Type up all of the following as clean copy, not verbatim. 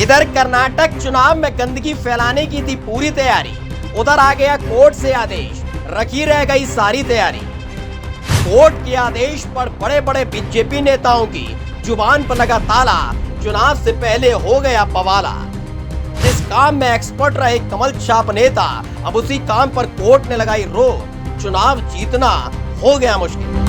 इधर कर्नाटक चुनाव में गंदगी फैलाने की थी पूरी तैयारी, उधर आ गया कोर्ट से आदेश, रखी रह गई सारी तैयारी। कोर्ट के आदेश पर बड़े बड़े बीजेपी नेताओं की जुबान पर लगा ताला, चुनाव से पहले हो गया बवाला। जिस काम में एक्सपर्ट रहे कमल छाप नेता, अब उसी काम पर कोर्ट ने लगाई रोक, चुनाव जीतना हो गया मुश्किल।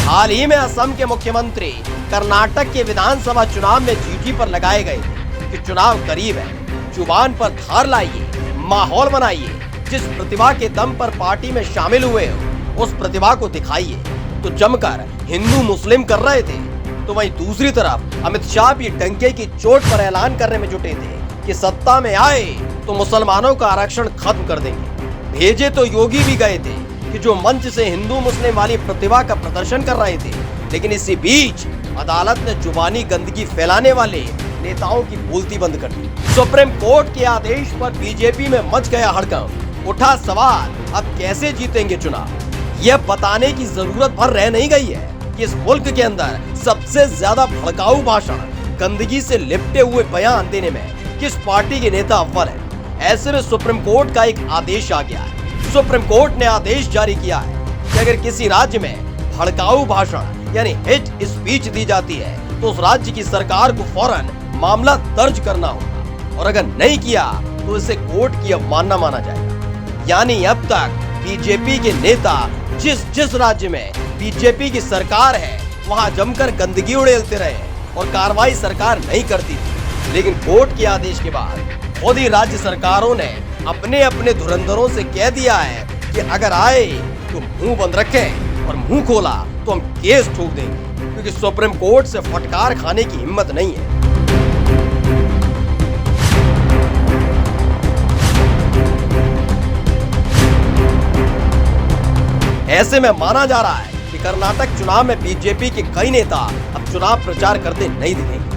हाल ही में असम के मुख्यमंत्री कर्नाटक के विधानसभा चुनाव में जीटी पर लगाए गए थे कि चुनाव करीब है, जुबान पर धार लाइए, माहौल बनाइए, जिस प्रतिभा के दम पर पार्टी में शामिल हुए हो उस प्रतिभा को दिखाइए। तो जमकर हिंदू मुस्लिम कर रहे थे, तो वहीं दूसरी तरफ अमित शाह भी डंके की चोट पर ऐलान करने में जुटे थे कि सत्ता में आए तो मुसलमानों का आरक्षण खत्म कर देंगे। भेजे तो योगी भी गए थे कि जो मंच से हिंदू मुस्लिम वाली प्रतिभा का प्रदर्शन कर रहे थे, लेकिन इसी बीच अदालत ने जुबानी गंदगी फैलाने वाले नेताओं की बोलती बंद कर दी। सुप्रीम कोर्ट के आदेश पर बीजेपी में मच गया हड़कंप। उठा सवाल, अब कैसे जीतेंगे चुनाव? यह बताने की जरूरत भर रह नहीं गई है कि इस मुल्क के अंदर सबसे ज्यादा भड़काऊ भाषण, गंदगी से लिपटे हुए बयान देने में किस पार्टी के नेता अव्वल है। ऐसे में सुप्रीम कोर्ट का एक आदेश आ गया है। सुप्रीम कोर्ट ने आदेश जारी किया है कि अगर किसी राज्य में भड़काऊ भाषण यानी हेट स्पीच दी जाती है तो उस राज्य की सरकार को फौरन मामला दर्ज करना होगा, और अगर नहीं किया तो इसे कोर्ट की अवमानना माना जाएगा। यानी अब तक बीजेपी के नेता जिस राज्य में बीजेपी की सरकार है वहां जमकर गंदगी उड़ेलते रहे और कार्रवाई सरकार नहीं करती थी, लेकिन कोर्ट के आदेश के बाद खुद ही राज्य सरकारों ने अपने अपने धुरंधरों से कह दिया है कि अगर आए तो मुंह बंद रखें और मुंह खोला तो हम केस ठोक देंगे, क्योंकि सुप्रीम कोर्ट से फटकार खाने की हिम्मत नहीं है। ऐसे में माना जा रहा है कि कर्नाटक चुनाव में बीजेपी के कई नेता अब चुनाव प्रचार करते नहीं दिखेंगे।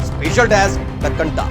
स्पेशल डेस्क द कंटा।